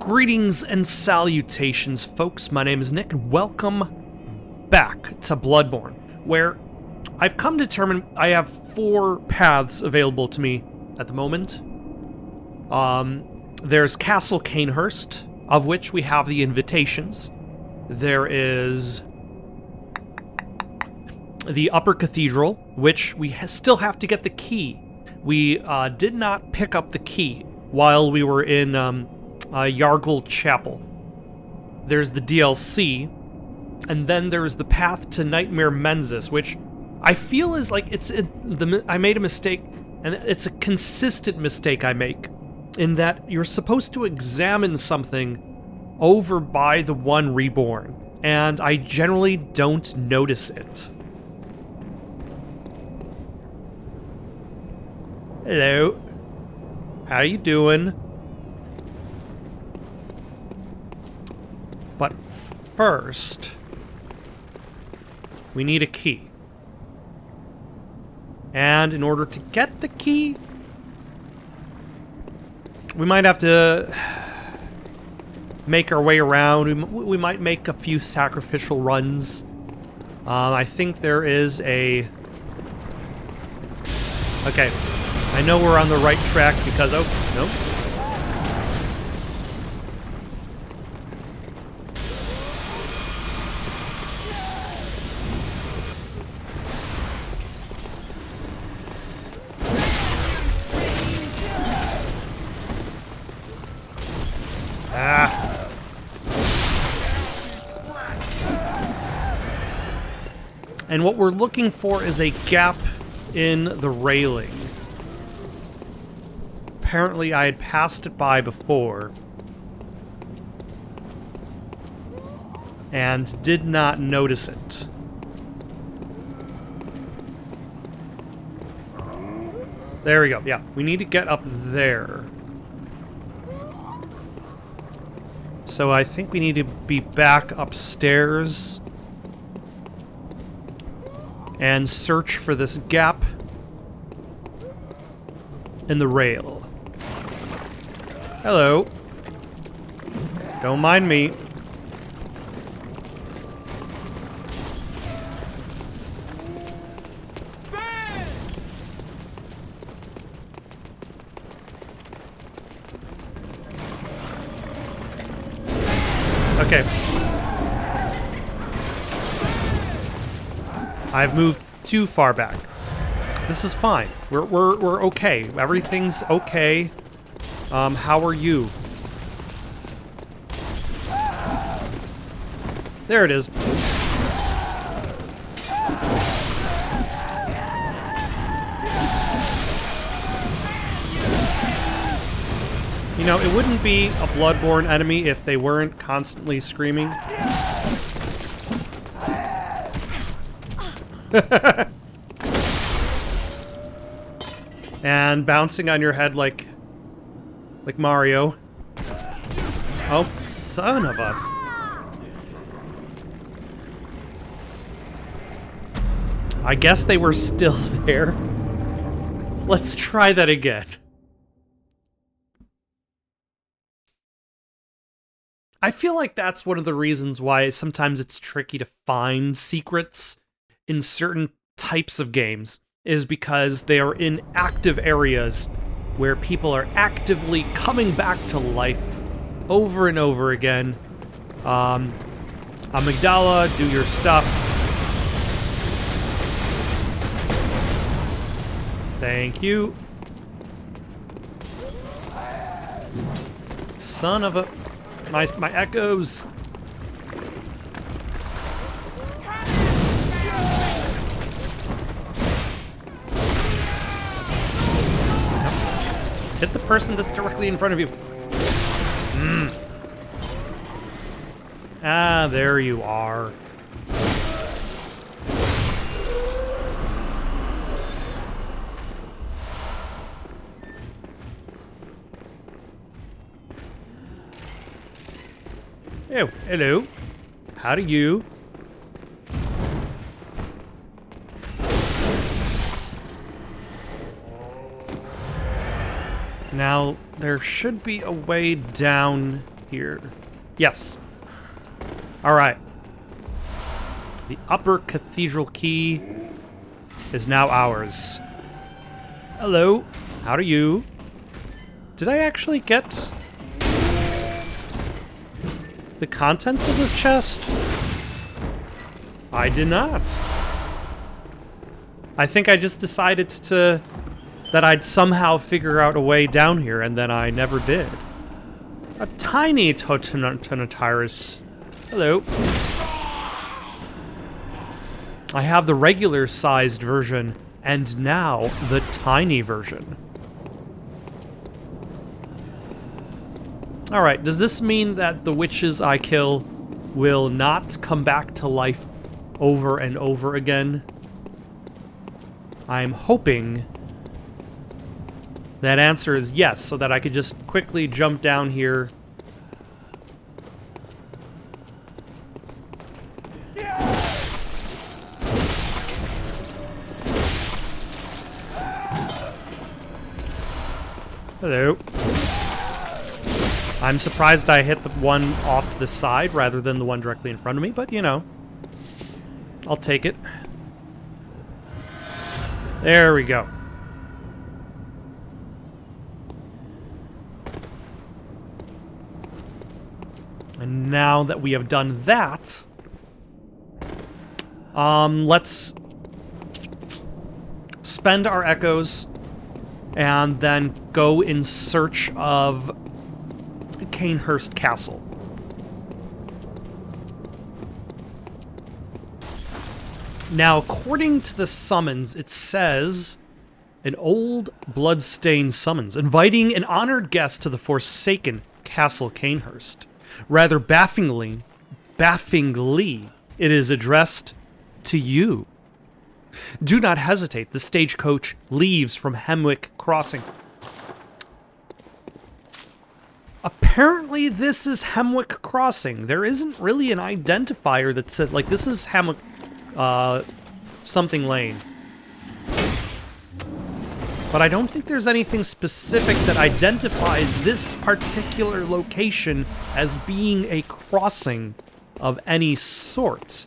Greetings and salutations, folks. My name is Nick, and welcome back to Bloodborne, where I've come to determine I have 4 paths available to me at the moment. There's Castle Cainhurst, of which we have the invitations. There is the Upper Cathedral, which we still have to get the key. We did not pick up the key while we were in Yargle Chapel. There's the DLC, and then there's the path to Nightmare Mensis, which I feel is like I made a mistake, and it's a consistent mistake I make, in that you're supposed to examine something over by the One Reborn, and I generally don't notice it. Hello. How you doing? But first, we need a key. And in order to get the key, we might have to make our way around. We might make a few sacrificial runs. I think there is a... Okay, I know we're on the right track because... Oh, nope. And what we're looking for is a gap in the railing. Apparently I had passed it by before and did not notice it. There we go. Yeah, we need to get up there. So I think we need to be back upstairs and search for this gap in the rail. Hello. Don't mind me. Okay. I've moved too far back. This is fine. We're okay. Everything's okay. How are you? There it is. You know, it wouldn't be a Bloodborne enemy if they weren't constantly screaming. And bouncing on your head like Mario. Oh, son of a... I guess they were still there. Let's try that again. I feel like that's one of the reasons why sometimes it's tricky to find secrets in certain types of games, is because they are in active areas where people are actively coming back to life over and over again. Amygdala, do your stuff. Thank you. Son of a... My echoes. Hit the person that's directly in front of you. Ah, there you are. Oh, hello. How do you? Now, there should be a way down here. Yes. All right. The upper cathedral key is now ours. Hello. How are you? Did I actually get the contents of this chest? I did not. I think I just decided that I'd somehow figure out a way down here, and then I never did. A tiny Totenotyrus. Hello. I have the regular-sized version, and now the tiny version. Alright, does this mean that the witches I kill will not come back to life over and over again? I'm hoping that answer is yes, so that I could just quickly jump down here. Hello. I'm surprised I hit the one off to the side rather than the one directly in front of me, but you know, I'll take it. There we go. And now that we have done that, let's spend our echoes and then go in search of Canehurst Castle. Now, according to the summons, it says an old blood-stained summons, inviting an honored guest to the forsaken Castle Canehurst. Rather baffingly, it is addressed to you. Do not hesitate. The stagecoach leaves from Hemwick Crossing. Apparently, this is Hemwick Crossing. There isn't really an identifier that said, like, this is Hemwick, something lane. But I don't think there's anything specific that identifies this particular location as being a crossing of any sort,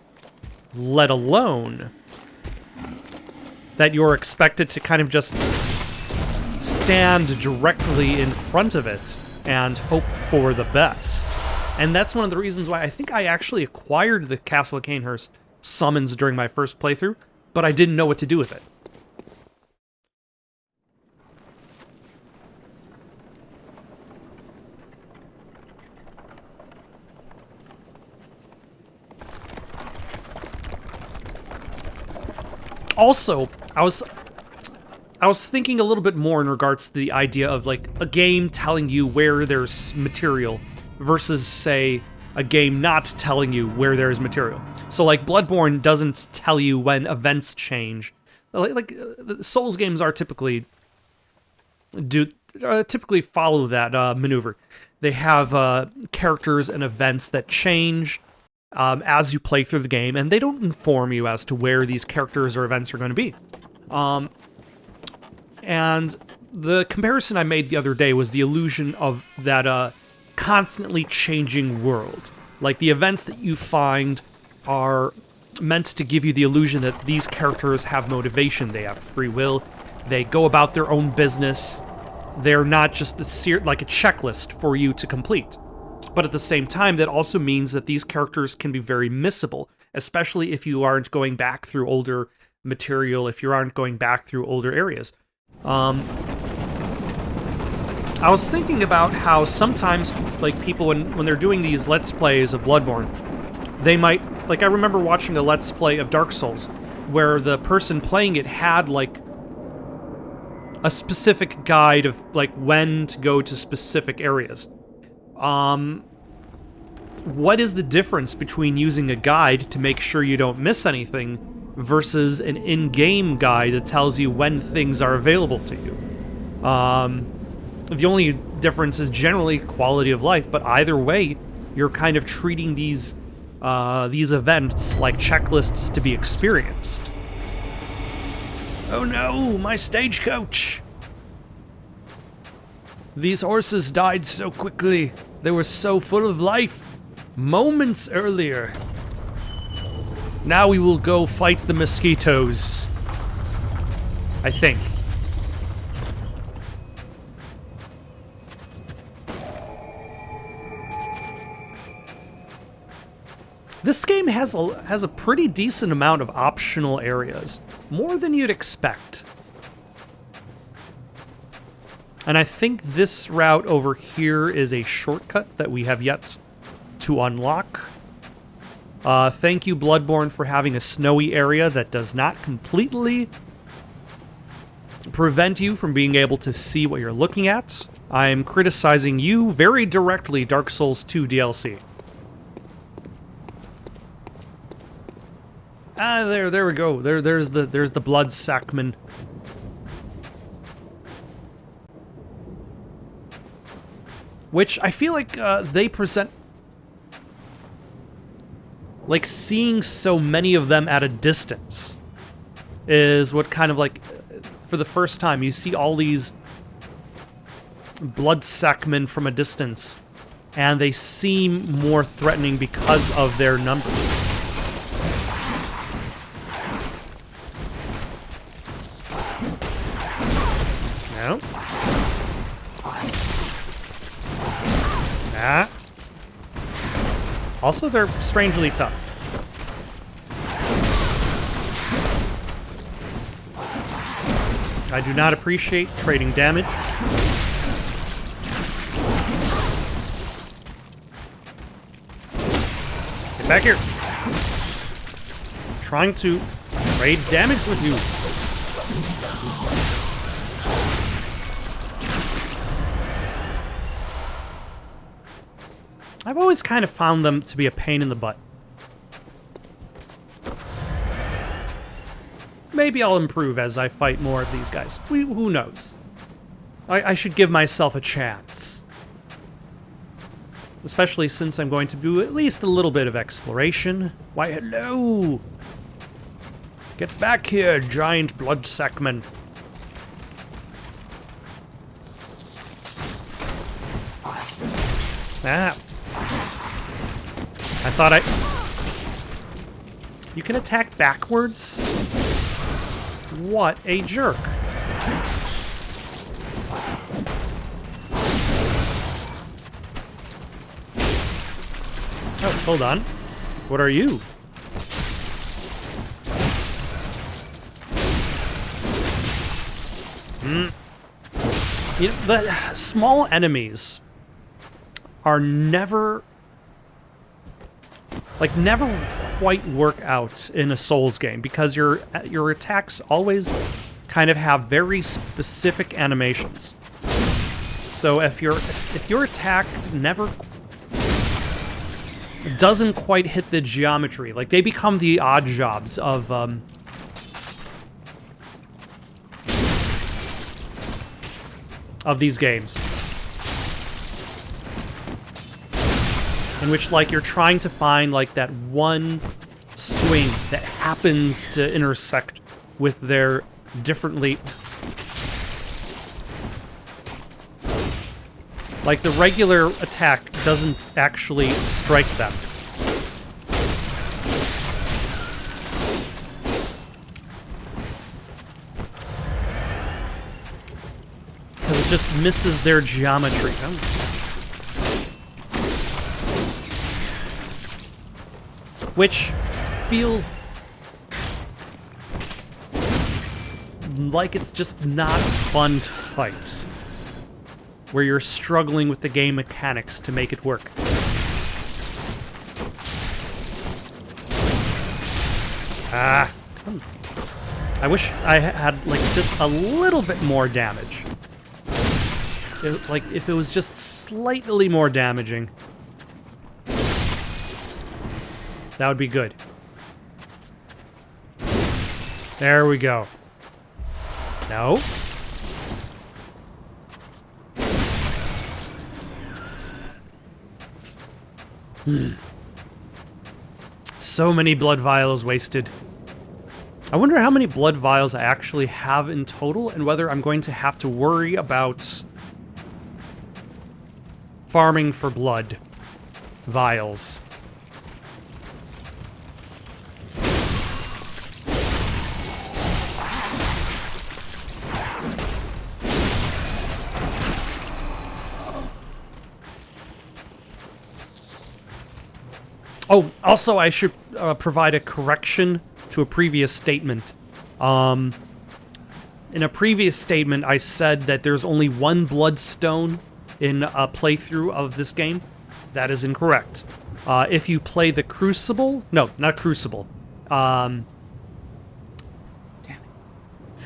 let alone that you're expected to kind of just stand directly in front of it and hope for the best. And that's one of the reasons why I think I actually acquired the Castle of Canehurst summons during my first playthrough, but I didn't know what to do with it. Also, I was thinking a little bit more in regards to the idea of, like, a game telling you where there's material versus, say, a game not telling you where there's material. So, like, Bloodborne doesn't tell you when events change. Like Souls games are typically follow that maneuver. They have characters and events that change as you play through the game, and they don't inform you as to where these characters or events are going to be. And the comparison I made the other day was the illusion of that constantly changing world. Like, the events that you find are meant to give you the illusion that these characters have motivation, they have free will, they go about their own business, they're not just like a checklist for you to complete. But at the same time, that also means that these characters can be very missable, especially if you aren't going back through older material, if you aren't going back through older areas. I was thinking about how sometimes, like, people, when they're doing these Let's Plays of Bloodborne, they might, like, I remember watching a Let's Play of Dark Souls, where the person playing it had, like, a specific guide of, like, when to go to specific areas. What is the difference between using a guide to make sure you don't miss anything versus an in-game guide that tells you when things are available to you? The only difference is generally quality of life, but either way, you're kind of treating these events like checklists to be experienced. Oh no, my stagecoach! These horses died so quickly. They were so full of life moments earlier. Now we will go fight the mosquitoes. I think. This game has a pretty decent amount of optional areas, more than you'd expect. And I think this route over here is a shortcut that we have yet to unlock. Thank you, Bloodborne, for having a snowy area that does not completely prevent you from being able to see what you're looking at. I'm criticizing you very directly, Dark Souls 2 DLC. Ah, there we go. There's the blood sackman. Which I feel like they present, like, seeing so many of them at a distance is what kind of, like, for the first time you see all these blood sackmen from a distance, and they seem more threatening because of their numbers. No. Ah. Also, they're strangely tough. I do not appreciate trading damage. Get back here. I'm trying to trade damage with you. I've always kind of found them to be a pain in the butt. Maybe I'll improve as I fight more of these guys. Who knows? I should give myself a chance. Especially since I'm going to do at least a little bit of exploration. Why, hello! Get back here, giant blood sackman. Ah. I thought You can attack backwards? What a jerk. Oh, hold on. What are you? You know, the small enemies are never quite work out in a Souls game because your attacks always kind of have very specific animations. So if your attack never doesn't quite hit the geometry, like they become the odd jobs of these games. In which, like, you're trying to find, like, that one swing that happens to intersect with their differently... Like, the regular attack doesn't actually strike them. Because it just misses their geometry. Which feels like it's just not fun to fight. Where you're struggling with the game mechanics to make it work. Ah. I wish I had, like, just a little bit more damage. Like, if it was just slightly more damaging. That would be good. There we go. No. So many blood vials wasted. I wonder how many blood vials I actually have in total and whether I'm going to have to worry about farming for blood. Vials. Oh, also I should provide a correction to a previous statement. In a previous statement, I said that there's only one bloodstone in a playthrough of this game. That is incorrect. If you play the Crucible... No, not Crucible. Damn it.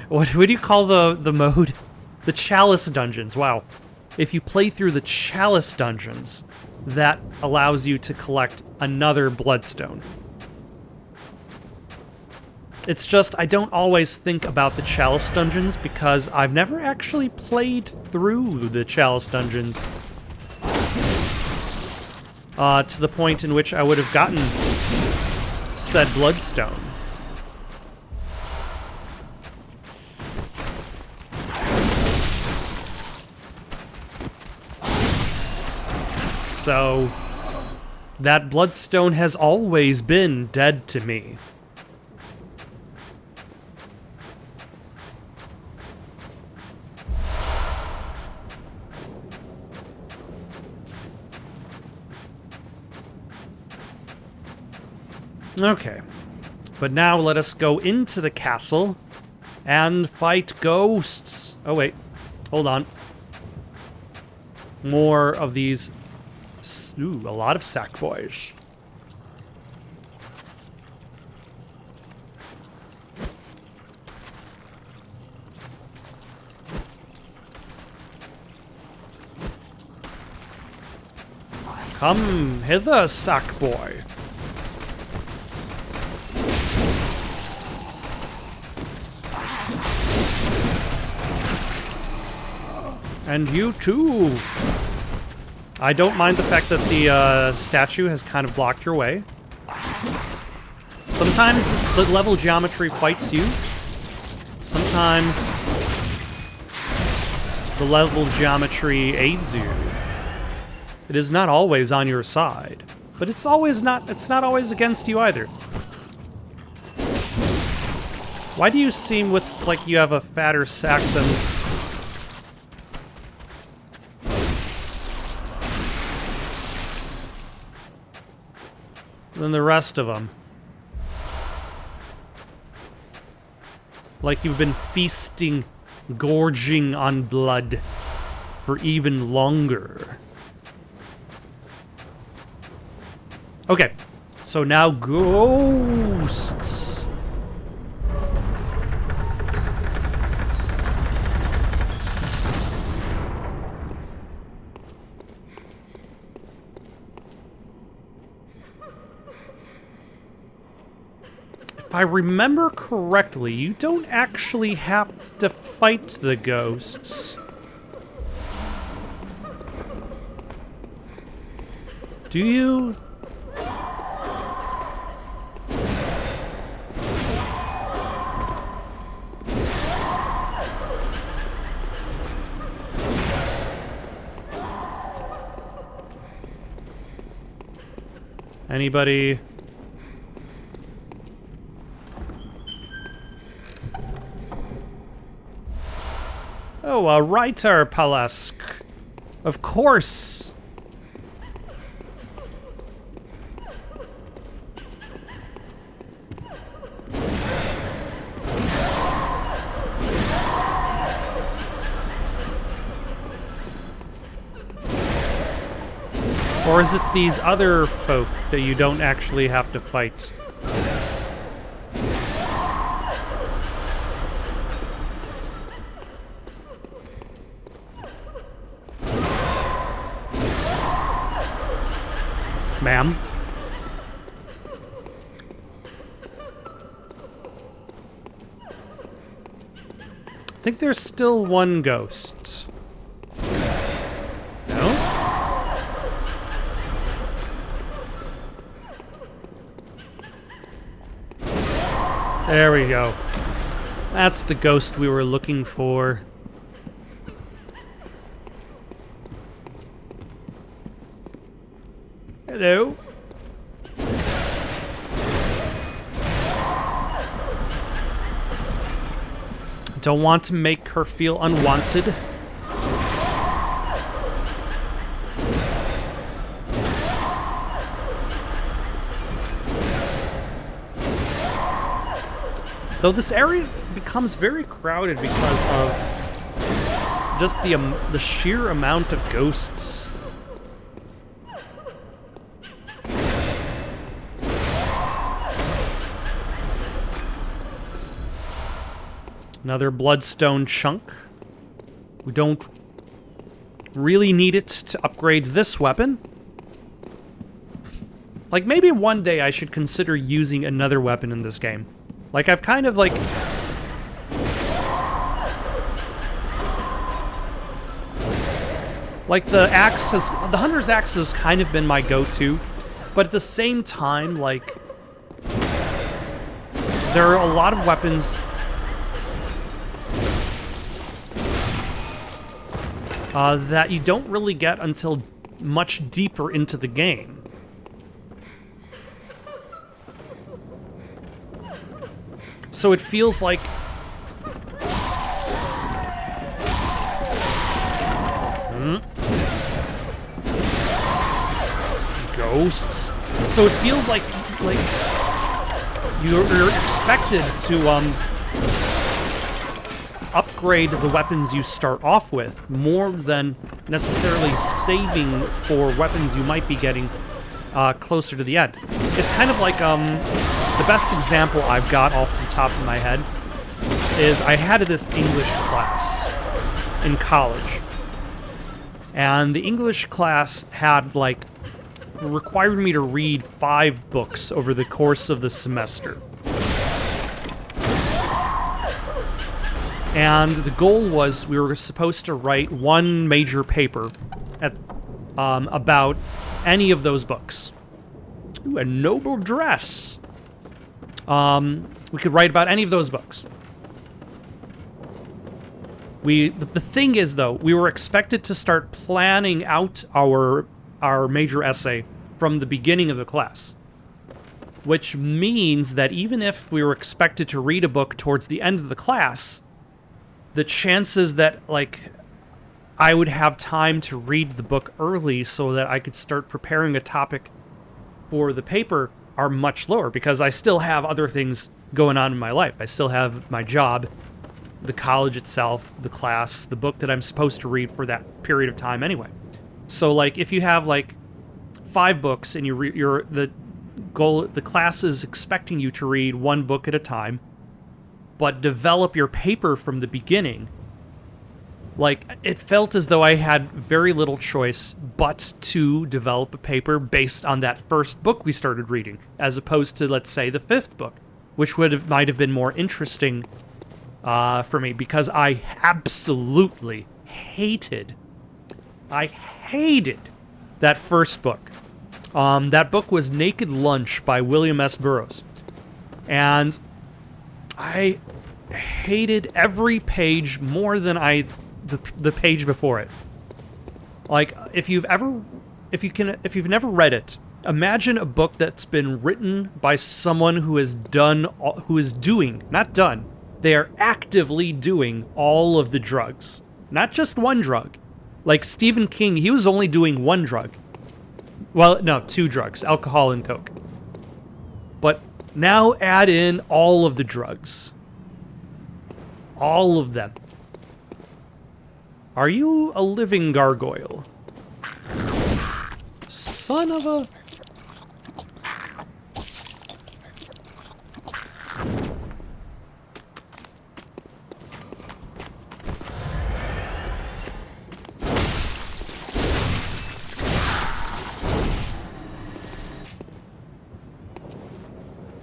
What do you call the mode? The Chalice Dungeons, wow. If you play through the Chalice Dungeons, that allows you to collect another bloodstone. It's just, I don't always think about the Chalice Dungeons because I've never actually played through the Chalice Dungeons to the point in which I would have gotten said bloodstone. So, that bloodstone has always been dead to me. Okay, but now let us go into the castle and fight ghosts. Oh wait, hold on. More of these. Ooh, a lot of sack boys. Come hither, sack boy. And you too. I don't mind the fact that the statue has kind of blocked your way. Sometimes the level geometry fights you. Sometimes the level geometry aids you. It is not always on your side, but it's not always against you either. Why do you seem like you have a fatter sack than the rest of them? Like you've been feasting, gorging on blood for even longer. Okay, so now ghosts. If I remember correctly, you don't actually have to fight the ghosts. Do you? Anybody? Oh, a writer, Palask. Of course. Or is it these other folk that you don't actually have to fight? Ma'am? I think there's still one ghost. No? There we go. That's the ghost we were looking for. Hello? Don't want to make her feel unwanted. Though this area becomes very crowded because of just the sheer amount of ghosts. Another bloodstone chunk. We don't really need it to upgrade this weapon. Like, maybe one day I should consider using another weapon in this game. Like, I've kind of, like... Like, the Hunter's Axe has kind of been my go-to, but at the same time, like... There are a lot of weapons... that you don't really get until much deeper into the game. So it feels like... Ghosts. So it feels like you're expected to upgrade the weapons you start off with more than necessarily saving for weapons you might be getting closer to the end. It's kind of like the best example I've got off the top of my head is I had this English class in college. And the English class had, like, required me to read 5 books over the course of the semester. And the goal was we were supposed to write one major paper at, about any of those books. Ooh, a noble dress. We could write about any of those books. The thing is, though, we were expected to start planning out our major essay from the beginning of the class. Which means that even if we were expected to read a book towards the end of the class, the chances that, like, I would have time to read the book early so that I could start preparing a topic for the paper are much lower, because I still have other things going on in my life. I still have my job, the college itself, the class, the book that I'm supposed to read for that period of time anyway. So, like, if you have, like, 5 books and the class is expecting you to read 1 book at a time, but develop your paper from the beginning, like, it felt as though I had very little choice but to develop a paper based on that first book we started reading, as opposed to, let's say, the 5th book, which might have been more interesting for me, because I absolutely hated that first book. That book was Naked Lunch by William S. Burroughs. And I hated every page more than the page before it. Like, if you've never read it, imagine a book that's been written by someone who is they are actively doing all of the drugs. Not just one drug. Like Stephen King, he was only doing 1 drug. Well, no, 2 drugs, alcohol and coke. But now add in all of the drugs. All of them. Are you a living gargoyle? Son of a...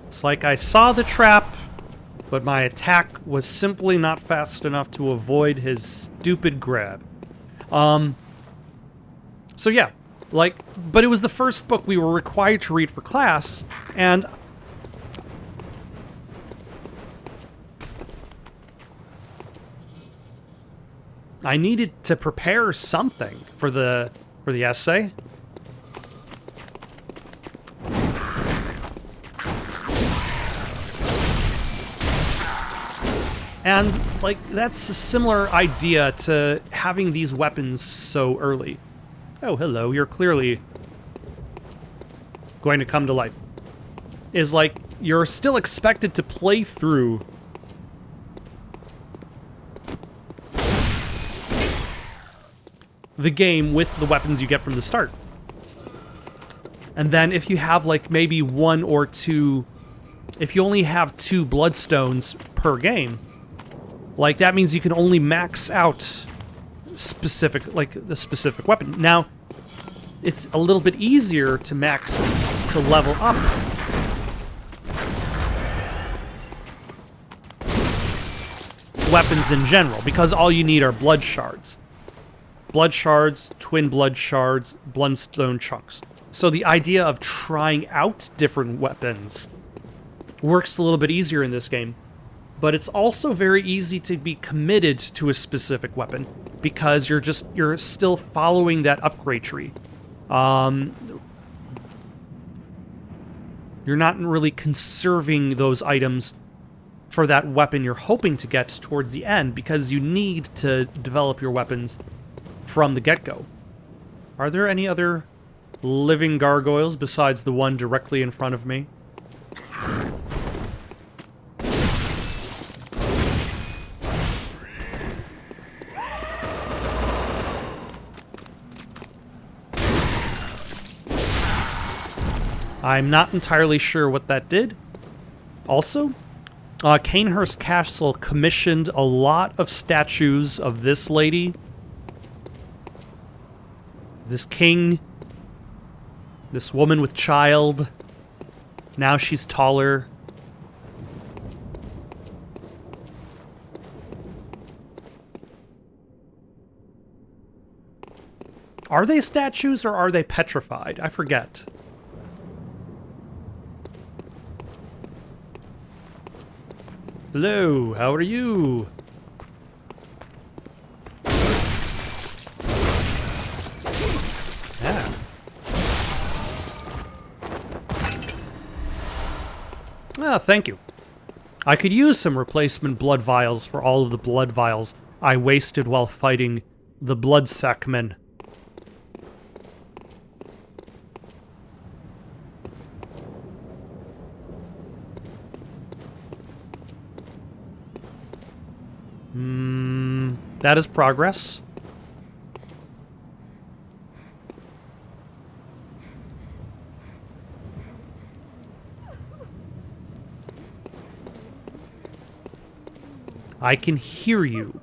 It's like I saw the trap, but my attack was simply not fast enough to avoid his stupid grab. So yeah, like, but it was the first book we were required to read for class, and I needed to prepare something for the essay. And, like, that's a similar idea to having these weapons so early. Oh, hello, you're clearly going to come to life. Is like, you're still expected to play through the game with the weapons you get from the start. And then if you have, like, maybe one or two... If you only have 2 bloodstones per game, like, that means you can only max out specific, like, the specific weapon. Now, it's a little bit easier to to level up weapons in general, because all you need are blood shards. Blood shards, twin blood shards, bloodstone chunks. So the idea of trying out different weapons works a little bit easier in this game. But it's also very easy to be committed to a specific weapon, because you're still following that upgrade tree. You're not really conserving those items for that weapon you're hoping to get towards the end, because you need to develop your weapons from the get-go. Are there any other living gargoyles besides the one directly in front of me? I'm not entirely sure what that did. Also, Canehurst Castle commissioned a lot of statues of this lady, this king, this woman with child. Now she's taller. Are they statues or are they petrified? I forget. Hello, how are you? Yeah. Ah, thank you. I could use some replacement blood vials for all of the blood vials I wasted while fighting the Bloodsack men. That is progress. I can hear you.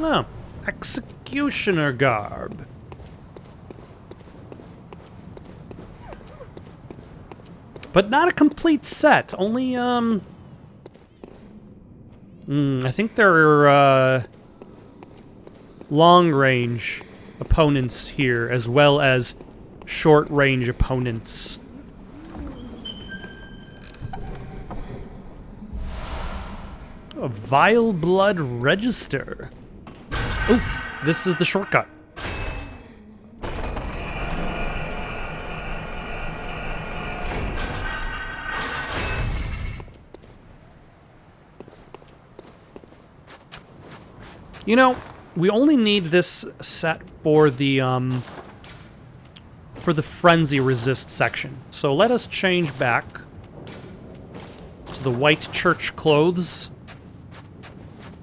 Oh, executioner garb. But not a complete set. Only, I think there are, long-range opponents here, as well as short-range opponents. A Vileblood register. Oh, this is the shortcut. You know, we only need this set for the frenzy resist section. So let us change back to the white church clothes.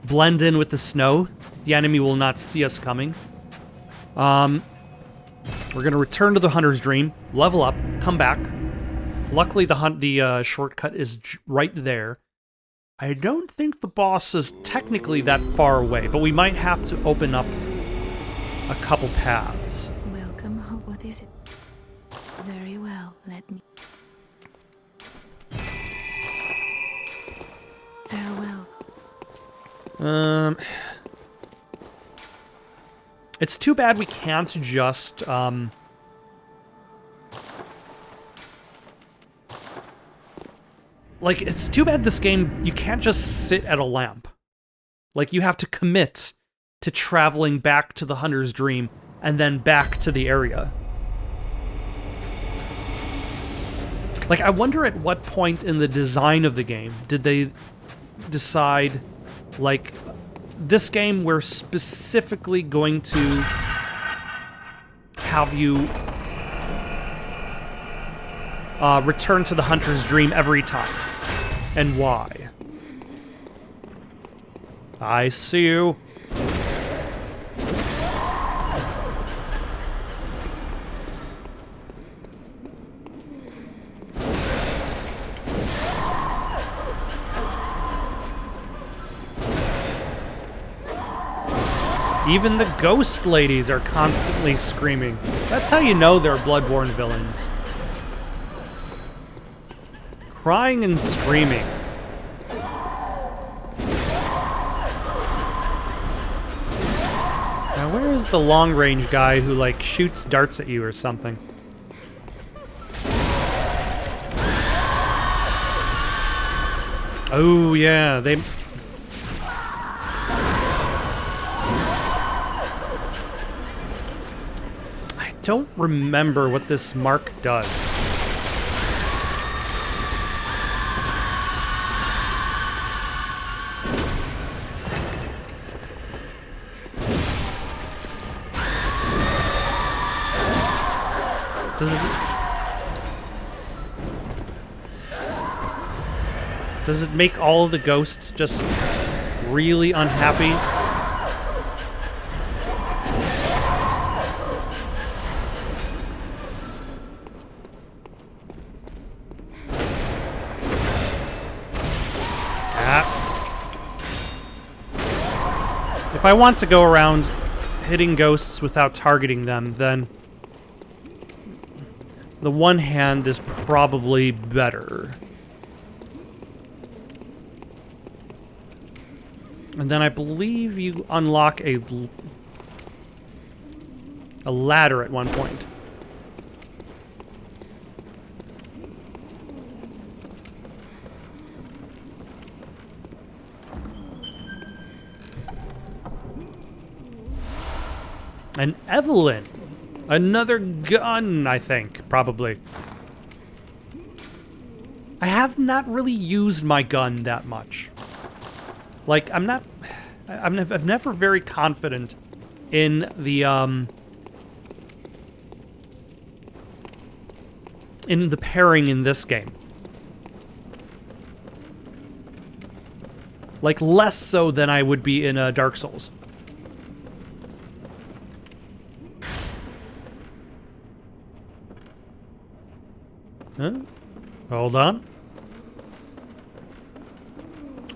Blend in with the snow. The enemy will not see us coming. We're gonna return to the Hunter's Dream, level up, come back. Luckily, the shortcut is right there. I don't think the boss is technically that far away, but we might have to open up a couple paths. Welcome home. What is it? Very well, let me... Farewell. It's too bad we can't just, Like, it's too bad this game, you can't just sit at a lamp. Like, you have to commit to traveling back to the Hunter's Dream and then back to the area. Like, I wonder at what point in the design of the game did they decide, like, this game we're specifically going to have you return to the Hunter's Dream every time. And why? I see you. Even the ghost ladies are constantly screaming. That's how you know they're Bloodborne villains. Crying and screaming. Now where is the long-range guy who, like, shoots darts at you or something? Oh, yeah, they... I don't remember what this mark does. Does it make all of the ghosts just really unhappy? If I want to go around hitting ghosts without targeting them, then the one hand is probably better. And then I believe you unlock a ladder at one point. And Evelyn. Another gun, I think, probably. I have not really used my gun that much. Like, I'm never very confident in the pairing in this game. Like, less so than I would be in Dark Souls. Huh? Hold on.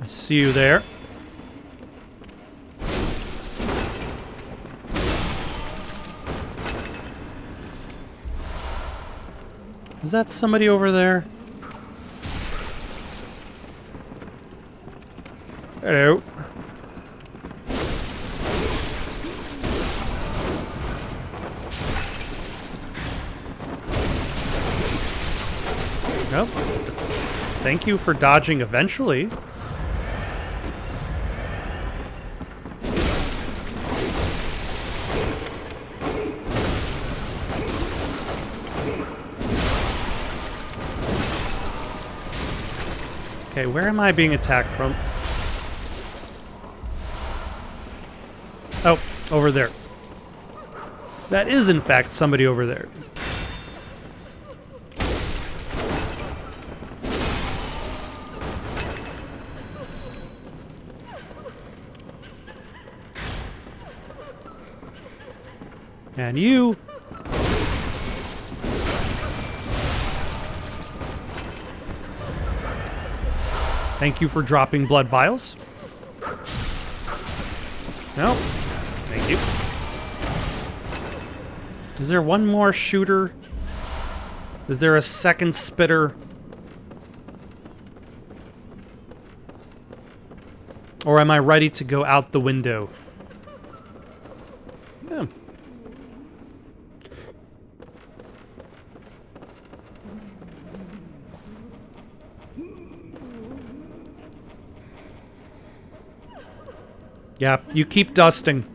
I see you there. Is that somebody over there? Hello. Nope. Thank you for dodging eventually. Okay, where am I being attacked from? Oh, over there. That is, in fact, somebody over there. And you... Thank you for dropping blood vials. No. Thank you. Is there one more shooter? Is there a second spitter? Or am I ready to go out the window? Yeah. Yeah, you keep dusting.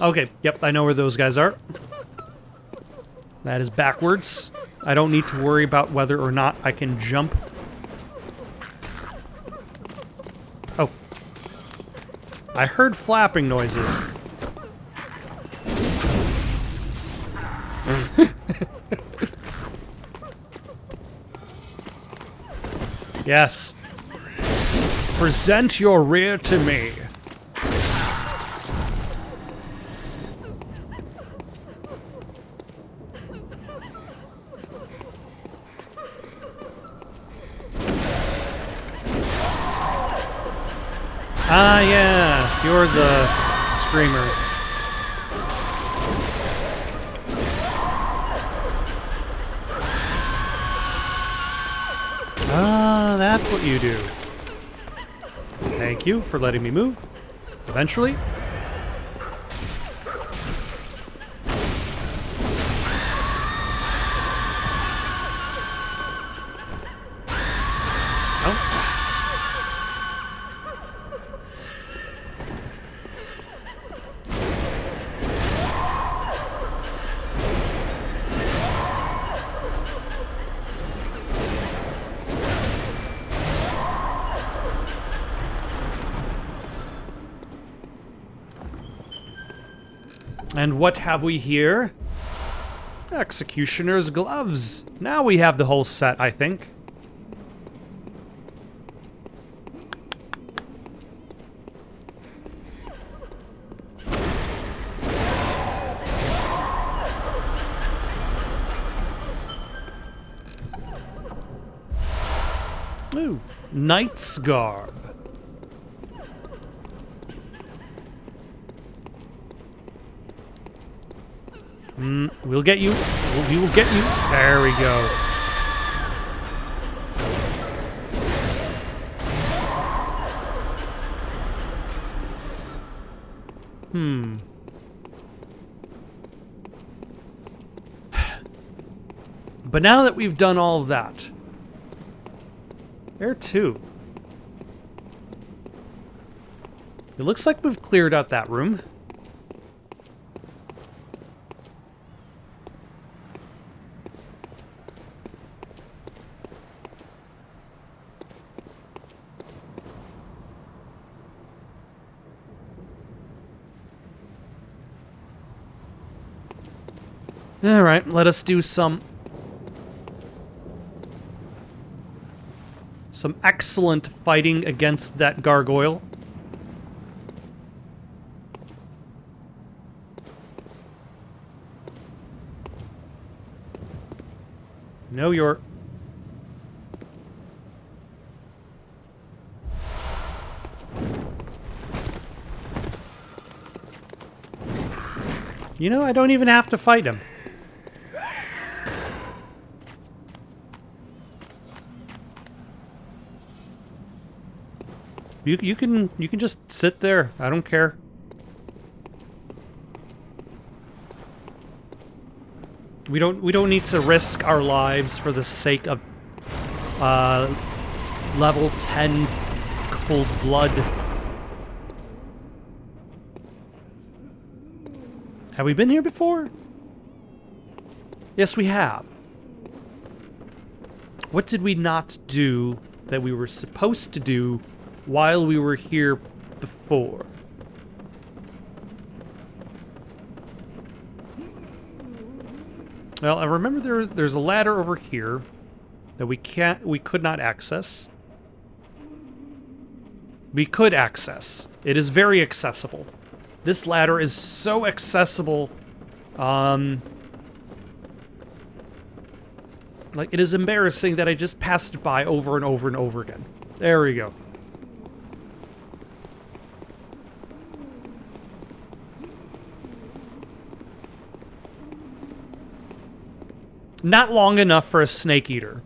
Okay, yep, I know where those guys are. That is backwards. I don't need to worry about whether or not I can jump. Oh. I heard flapping noises. Yes. Present your rear to me. Ah, yes, you're the screamer. Ah, that's what you do. Thank you for letting me move. Eventually. And what have we here? Executioner's gloves. Now we have the whole set, I think. Ooh, knight's garb. We'll get you. We will get you. There we go. But now that we've done all of that, where to? It looks like we've cleared out that room. All right, let us do some excellent fighting against that gargoyle. No, you're... You know, I don't even have to fight him. You can just sit there. I don't care. We don't need to risk our lives for the sake of level 10 cold blood. Have we been here before? Yes, we have. What did we not do that we were supposed to do while we were here before? Well, I remember there's a ladder over here that we could not access. We could access. It is very accessible. This ladder is so accessible. Like, it is embarrassing that I just passed it by over and over and over again. There we go. Not long enough for a snake eater.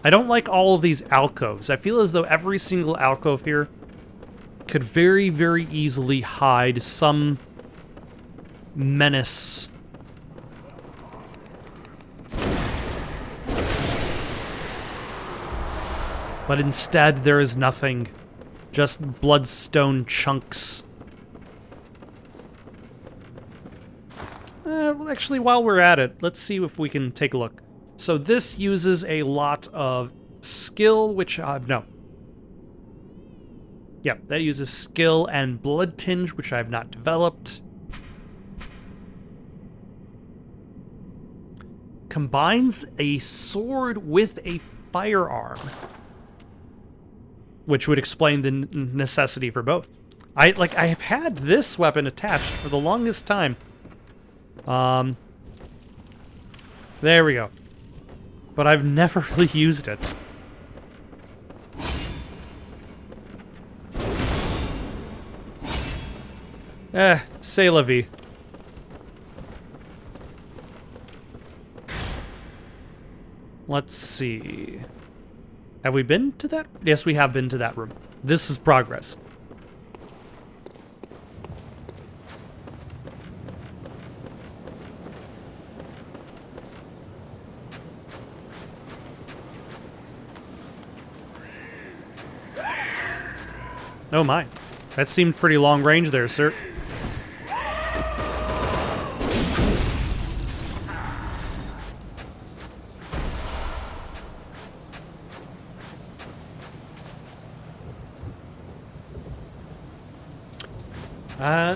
I don't like all of these alcoves. I feel as though every single alcove here could very, very easily hide some menace. But instead, there is nothing. Just bloodstone chunks. Well, actually, while we're at it, let's see if we can take a look. So this uses a lot of skill, which, no. Yep, that uses skill and blood tinge, which I've not developed. Combines a sword with a firearm, which would explain the necessity for both. I have had this weapon attached for the longest time. There we go. But I've never really used it. C'est la vie. Let's see. Have we been to that? Yes, we have been to that room. This is progress. Oh my. That seemed pretty long range there, sir.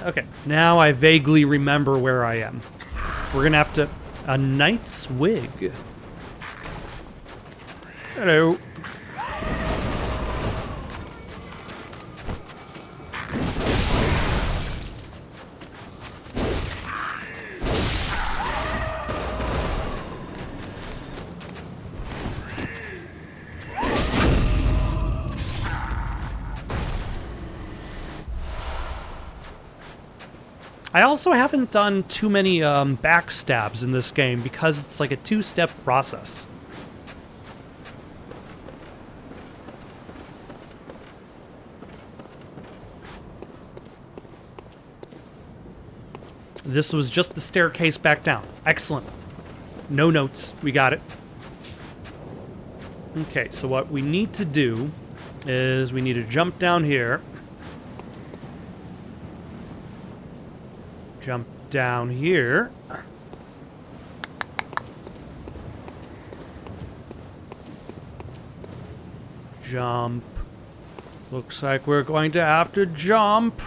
Okay. Now I vaguely remember where I am. We're gonna have to... A knight's wig. Hello. I also haven't done too many backstabs in this game because it's like a two-step process. This was just the staircase back down. Excellent. No notes. We got it. Okay, so what we need to do is we need to jump down here. Jump down here. Jump. Looks like we're going to have to jump.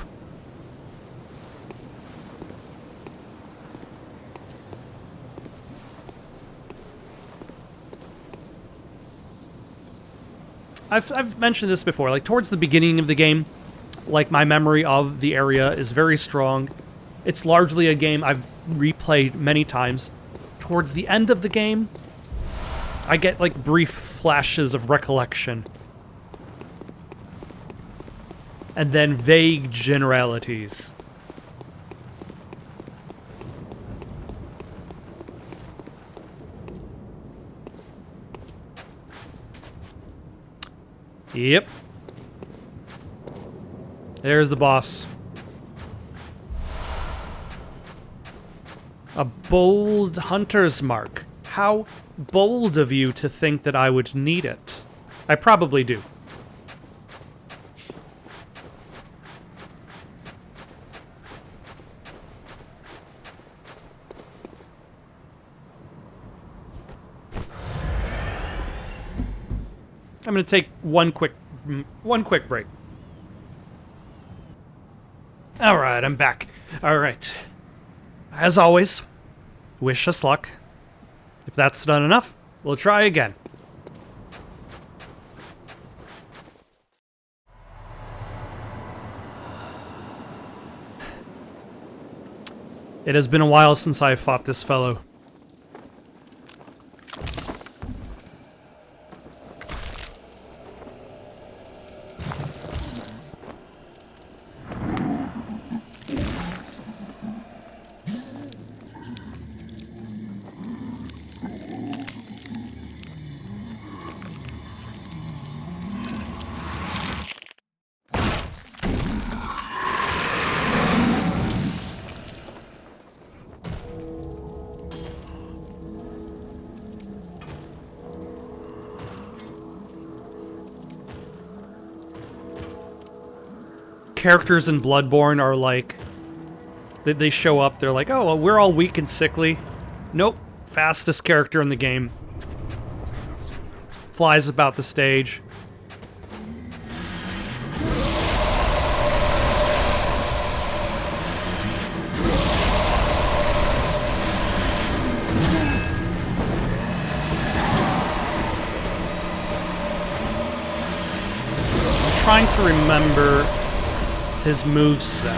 I've mentioned this before, like towards the beginning of the game, like my memory of the area is very strong. It's largely a game I've replayed many times. Towards the end of the game, I get like brief flashes of recollection. And then vague generalities. Yep. There's the boss. A bold hunter's mark. How bold of you to think that I would need it. I probably do. I'm gonna take one quick break. All right, I'm back. All right. As always, wish us luck. If that's not enough, we'll try again. It has been a while since I fought this fellow. Characters in Bloodborne are like, they show up, they're like, oh, well, we're all weak and sickly. Nope, fastest character in the game. Flies about the stage. I'm trying to remember his moveset.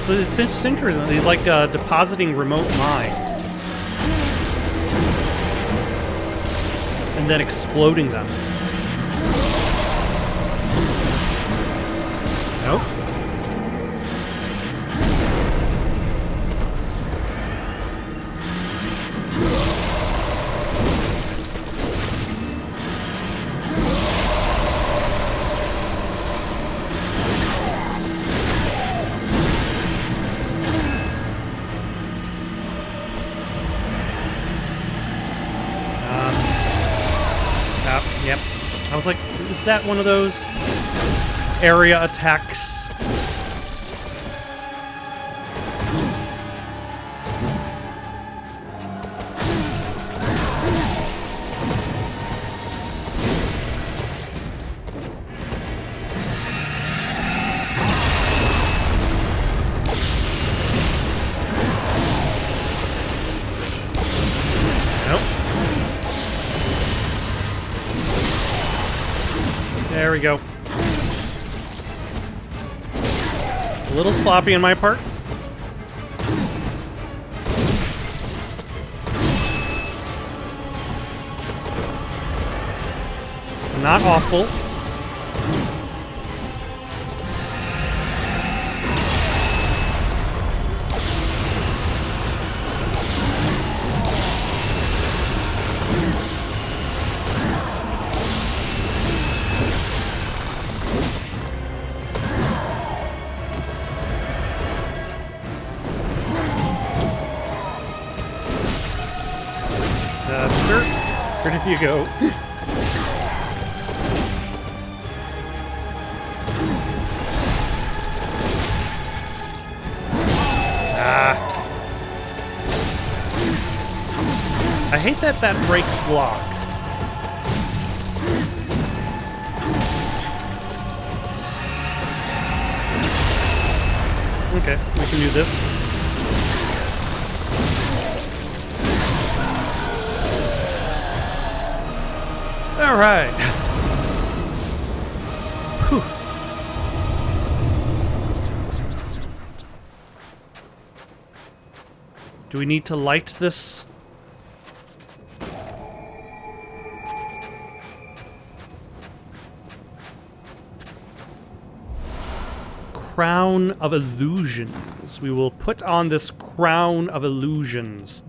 It's interesting. He's like depositing remote mines and then exploding them. Nope. Yep. I was like, is that one of those area attacks? There we go. A little sloppy on my part. Not awful. Sir, where did you go? I hate that that breaks lock. Okay, we can do this. All right. Whew. Do we need to light this? Crown of Illusions. We will put on this Crown of Illusions.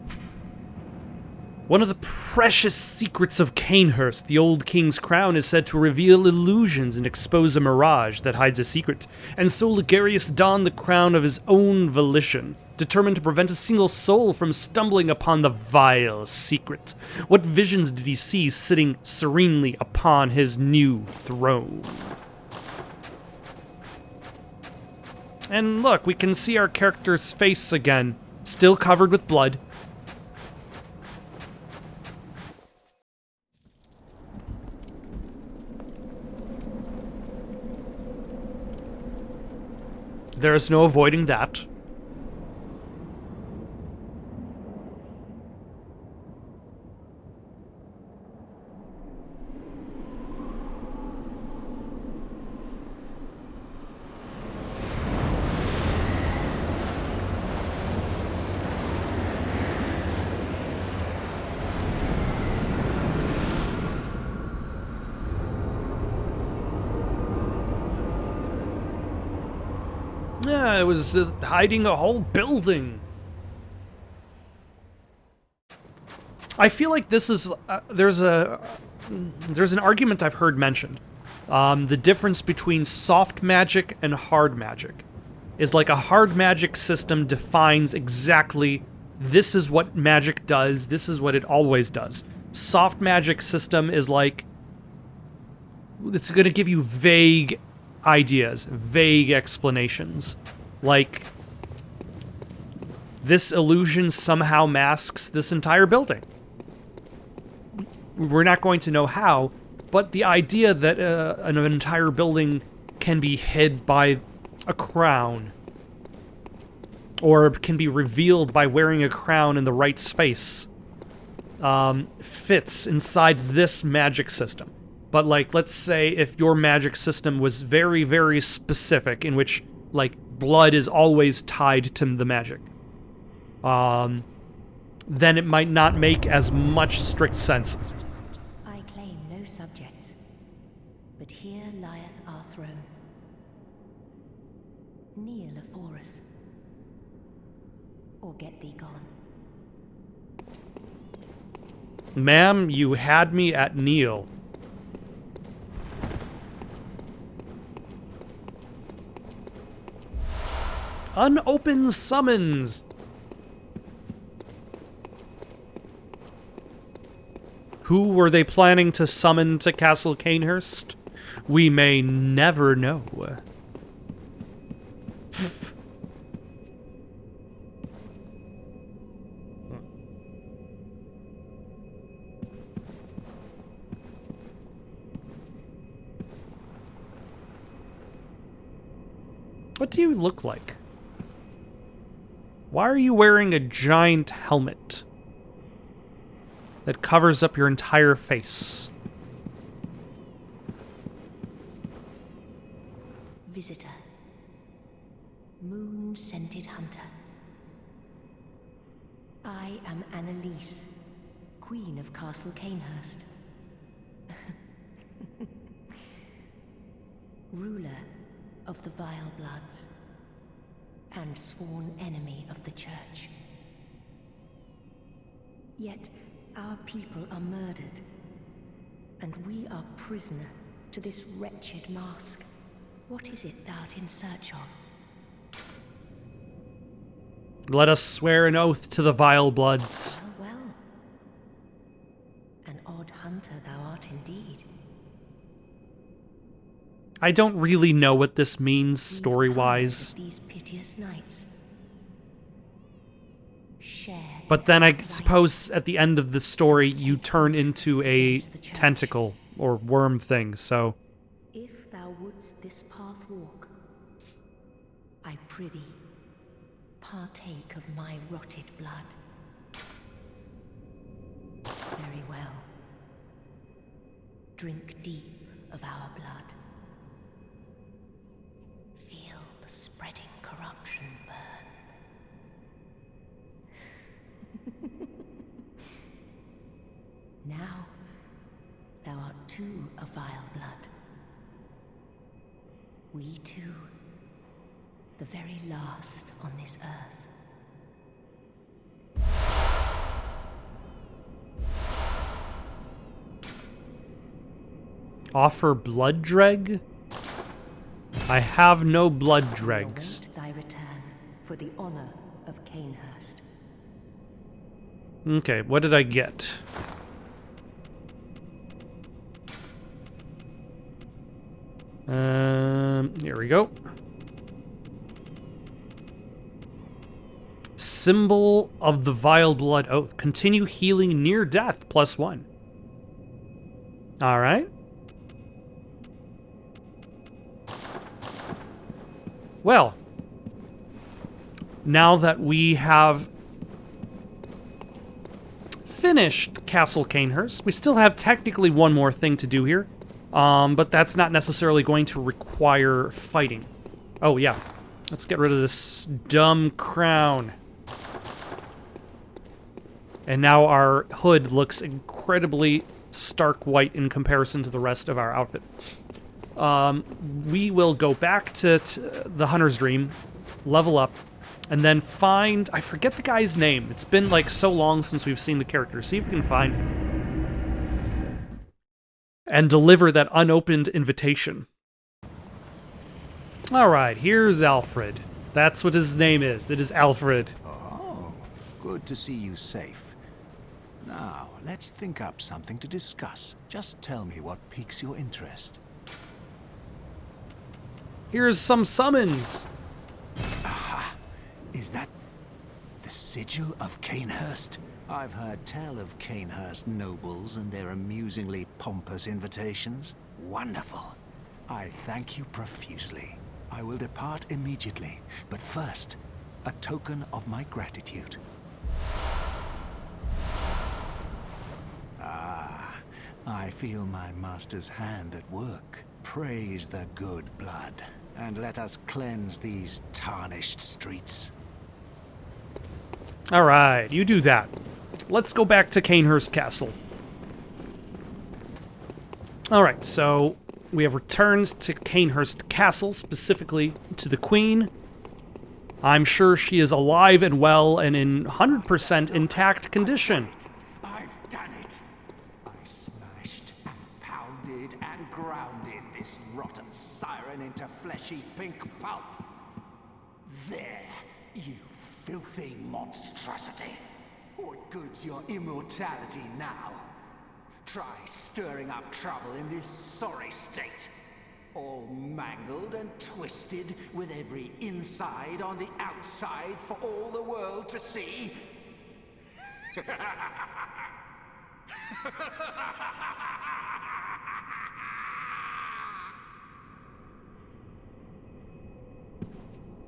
One of the precious secrets of Canehurst, the old king's crown, is said to reveal illusions and expose a mirage that hides a secret. And so Logarius donned the crown of his own volition, determined to prevent a single soul from stumbling upon the vile secret. What visions did he see sitting serenely upon his new throne? And look, we can see our character's face again, still covered with blood. There's no avoiding that. Yeah, it was hiding a whole building. I feel like this is there's an argument I've heard mentioned. The difference between soft magic and hard magic is like a hard magic system defines exactly this is what magic does, this is what it always does. Soft magic system is like it's going to give you vague ideas, vague explanations. Like, this illusion somehow masks this entire building. We're not going to know how, but the idea that an entire building can be hid by a crown, or can be revealed by wearing a crown in the right space, fits inside this magic system. But, like, let's say if your magic system was very, very specific, in which, like, blood is always tied to the magic, then it might not make as much strict sense. I claim no subjects, but here lieth our throne. Kneel afore us, or get thee gone. Ma'am, you had me at kneel. Unopened summons! Who were they planning to summon to Castle Canehurst? We may never know. What do you look like? Why are you wearing a giant helmet that covers up your entire face? Visitor. Moon-scented hunter. I am Annalise, Queen of Castle Canehurst. Ruler of the Vilebloods, and sworn enemy of the Church. Yet our people are murdered, and we are prisoner to this wretched mask. What is it thou art in search of? Let us swear an oath to the Vilebloods. Oh well. An odd hunter thou art indeed. I don't really know what this means story-wise. These piteous nights. Share But then I suppose at the end of the story you turn into a tentacle or worm thing, so... If thou wouldst this path walk, I prithee, partake of my rotted blood. Very well. Drink deep of our blood. Feel the spreading corruption burn. Now, thou art too a Vileblood. We two, the very last on this earth. Offer blood dreg? I have no blood dregs. Await thy return for the honor of Canehurst. Okay, what did I get? Here we go. Symbol of the Vileblood Oath. Continue healing near death, +1. Alright. Well, now that we have finished Castle Canehurst, we still have technically one more thing to do here, but that's not necessarily going to require fighting. Oh yeah, let's get rid of this dumb crown. And now our hood looks incredibly stark white in comparison to the rest of our outfit. We will go back to the Hunter's Dream, level up, and then find... I forget the guy's name. It's been like so long since we've seen the character. See if we can find him. And deliver that unopened invitation. Alright, here's Alfred. That's what his name is. It is Alfred. Oh, good to see you safe. Now, let's think up something to discuss. Just tell me what piques your interest. Here's some summons. Aha! Is that the sigil of Canehurst? I've heard tell of Canehurst nobles and their amusingly pompous invitations. Wonderful. I thank you profusely. I will depart immediately, but first, a token of my gratitude. Ah, I feel my master's hand at work. Praise the good blood, and let us cleanse these tarnished streets. All right, you do that. Let's go back to Canehurst Castle. All right, so we have returned to Canehurst Castle, specifically to the Queen. I'm sure she is alive and well and in 100% intact condition. I've done it. I smashed and pounded and grounded this rotten siren into fleshy pink pulp. There, you filthy monstrosity. What good's your immortality now? Try stirring up trouble in this sorry state. All mangled and twisted, with every inside on the outside for all the world to see.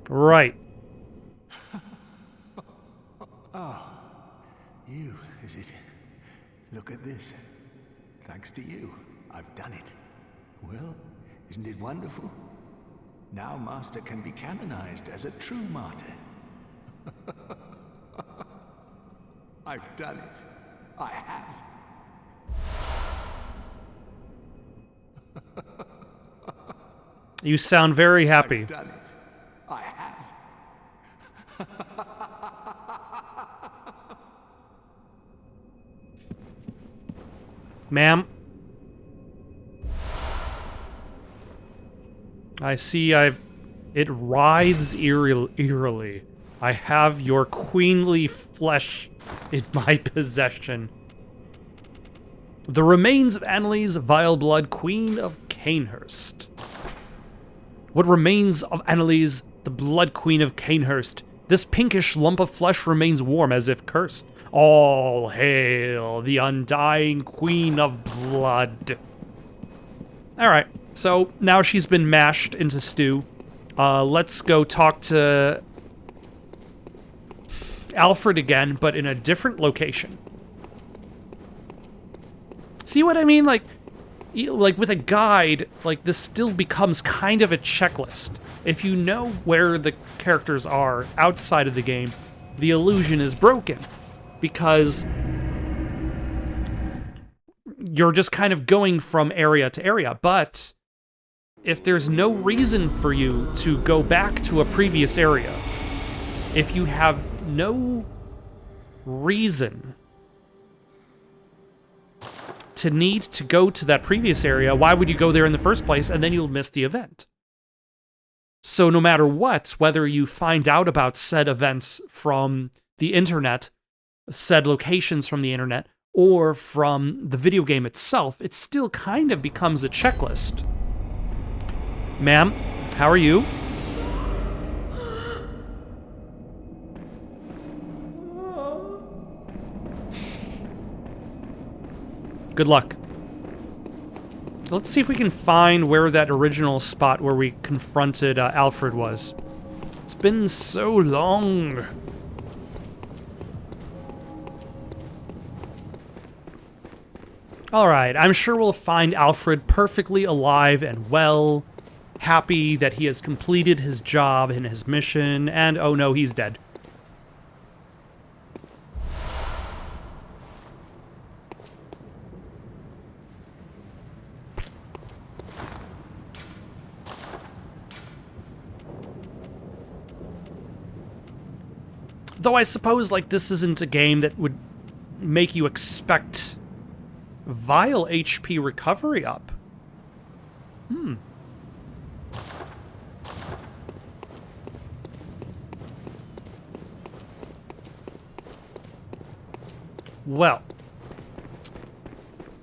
Right. Oh, you, is it? Look at this. Thanks to you, I've done it. Well, isn't it wonderful? Now Master can be canonized as a true martyr. I've done it. I have. You sound very happy. I've done it. I have. Ma'am? I see it writhes eerily. I have your queenly flesh in my possession. The remains of Annalise Vileblood, Queen of Canehurst. What remains of Annalise, the Blood Queen of Canehurst? This pinkish lump of flesh remains warm as if cursed. All hail the undying Queen of Blood. Alright, so now she's been mashed into stew. Let's go talk to Alfred again, but in a different location. See what I mean? Like with a guide, like this still becomes kind of a checklist. If you know where the characters are outside of the game, the illusion is broken. Because you're just kind of going from area to area. But if there's no reason for you to go back to a previous area, if you have no reason to need to go to that previous area, why would you go there in the first place? And then you'll miss the event. So no matter what, whether you find out about said events from the internet, said locations from the internet, or from the video game itself, it still kind of becomes a checklist. Ma'am, how are you? Good luck. Let's see if we can find where that original spot where we confronted Alfred was. It's been so long. Alright, I'm sure we'll find Alfred perfectly alive and well, happy that he has completed his job and his mission, and oh no, he's dead. Though I suppose, like, this isn't a game that would make you expect vile HP recovery up. Well,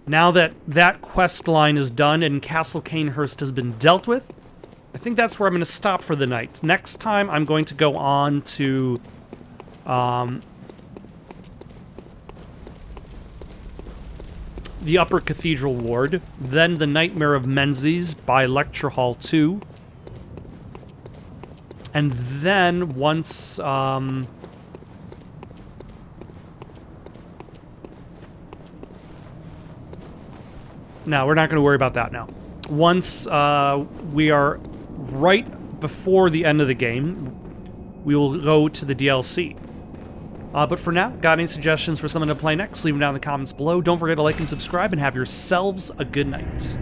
now that that quest line is done and Castle Canehurst has been dealt with, I think that's where I'm going to stop for the night. Next time, I'm going to go on to the Upper Cathedral Ward, then the Nightmare of Menzies by Lecture Hall 2, and then once, no, we're not going to worry about that now. Once we are right before the end of the game, we will go to the DLC. But for now, got any suggestions for someone to play next? Leave them down in the comments below. Don't forget to like and subscribe, and have yourselves a good night.